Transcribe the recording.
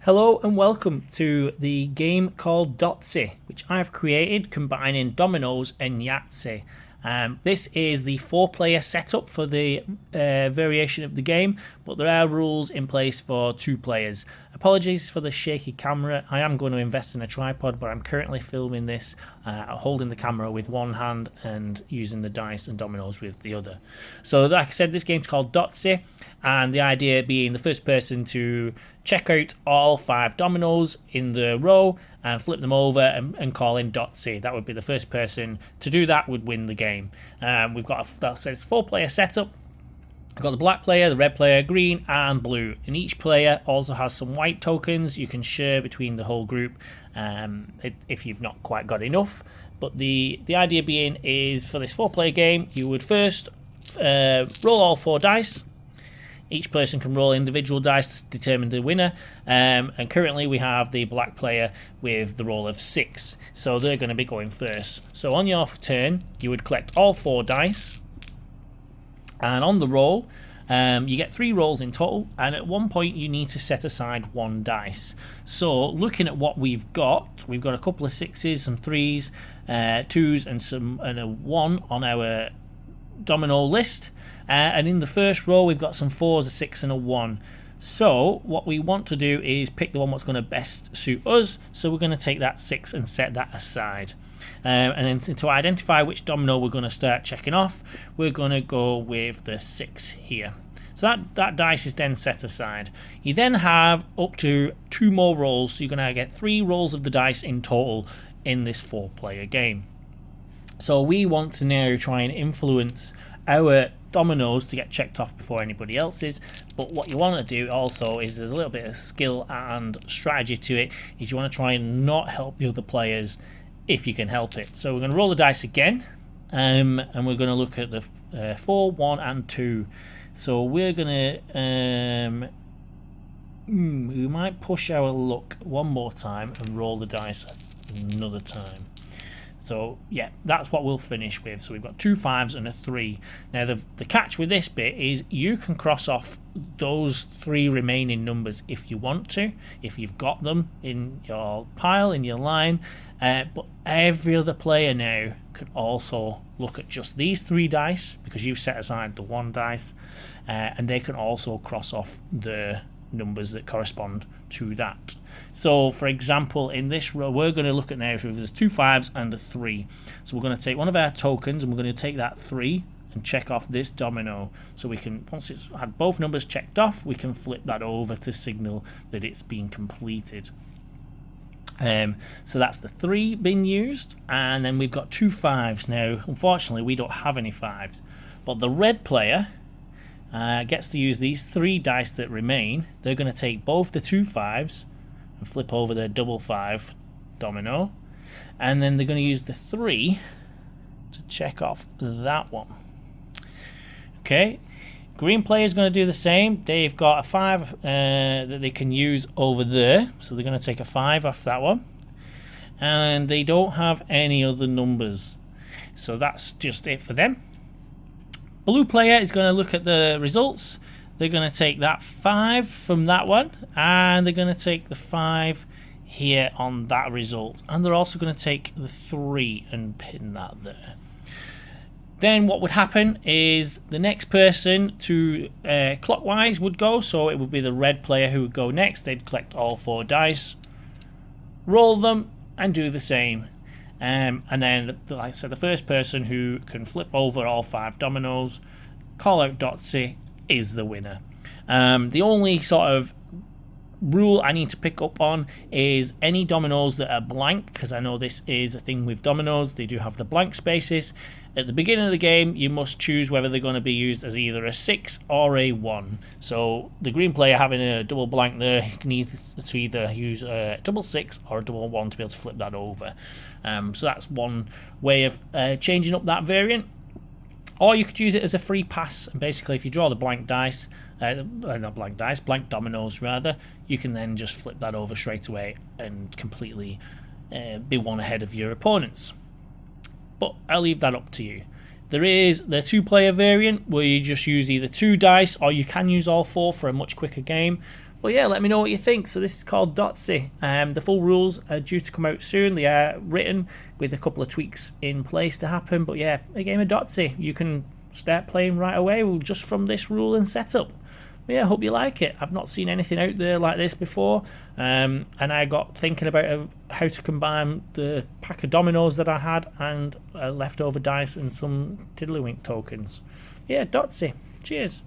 Hello and welcome to the game called Dotzy, which I've created combining dominoes and Yahtzee. This is the 4-player setup for the variation of the game, but there are rules in place for 2 players. Apologies for the shaky camera. I am going to invest in a tripod, but I'm currently filming this holding the camera with one hand and using the dice and dominoes with the other. So like I said, this game's called Dotzy, and the idea being the first person to check out all 5 dominoes in the row and flip them over and call in Dotzy. That would be the first person to do that would win the game. We've got a 4-player setup. We've got the black player, the red player, green and blue, and each player also has some white tokens you can share between the whole group if you've not quite got enough. But the idea being is for this 4-player game, you would first roll all 4 dice. Each person can roll individual dice to determine the winner, and currently we have the black player with the roll of 6, so they're going to be going first. So on your turn, you would collect all 4 dice, and on the roll, you get 3 rolls in total, and at one point you need to set aside 1 dice. So looking at what we've got a couple of 6s, some 3s, 2s, and a 1 on our domino list. And in the first row we've got some 4s, a 6 and a 1. So what we want to do is pick the one that's going to best suit us. So we're going to take that 6 and set that aside. And then to identify which domino we're going to start checking off, we're going to go with the 6 here. So that dice is then set aside. You then have up to 2 more rolls, so you're going to get 3 rolls of the dice in total in this 4-player game. So we want to now try and influence our dominoes to get checked off before anybody else's, but what you want to do also is there's a little bit of skill and strategy to it, is you want to try and not help the other players if you can help it. So we're going to roll the dice again, and we're going to look at the 4, 1 and 2. So we're going to we might push our luck one more time and roll the dice another time. So yeah, that's what we'll finish with. So we've got 2 5s and a 3. Now the catch with this bit is you can cross off those 3 remaining numbers if you want to, if you've got them in your pile, in your line. But every other player now can also look at just these 3 dice, because you've set aside the 1 dice, and they can also cross off the numbers that correspond to that. So for example, in this row we're going to look at now, so there's 2 5s and a 3. So we're going to take one of our tokens and we're going to take that 3 and check off this domino. So we can, once it's had both numbers checked off, we can flip that over to signal that it's been completed. So that's the 3 being used, and then we've got 2 5s. Now unfortunately we don't have any 5s, but the red player gets to use these 3 dice that remain. They're going to take both the 2 5s and flip over their double 5 domino, and then they're going to use the 3 to check off that one. Okay, green player is going to do the same. They've got a 5 that they can use over there, so they're going to take a 5 off that one, and they don't have any other numbers, so that's just it for them. Blue player is going to look at the results. They're going to take that 5 from that one, and they're going to take the 5 here on that result, and they're also going to take the 3 and pin that there. Then what would happen is the next person to clockwise would go, so it would be the red player who would go next. They'd collect all 4 dice, roll them, and do the same. And then, like I said, the first person who can flip over all 5 dominoes, call out Dotzy, is the winner. The only sort of rule I need to pick up on is any dominoes that are blank, because I know this is a thing with dominoes, they do have the blank spaces. At the beginning of the game, you must choose whether they're going to be used as either a 6 or a 1. So the green player having a double blank there, he can either use a double 6 or a double 1 to be able to flip that over. So that's one way of changing up that variant. Or you could use it as a free pass, and basically if you draw the blank dice, blank dominoes rather, you can then just flip that over straight away and completely be one ahead of your opponents. But I'll leave that up to you. There is the 2-player variant where you just use either 2 dice, or you can use all 4 for a much quicker game. But yeah, let me know what you think. So this is called Dotzy. The full rules are due to come out soon. They are written with a couple of tweaks in place to happen. But yeah, a game of Dotzy. You can start playing right away just from this rule and setup. But yeah, I hope you like it. I've not seen anything out there like this before. And I got thinking about how to combine the pack of dominoes that I had and leftover dice and some Tiddlywink tokens. Yeah, Dotzy. Cheers.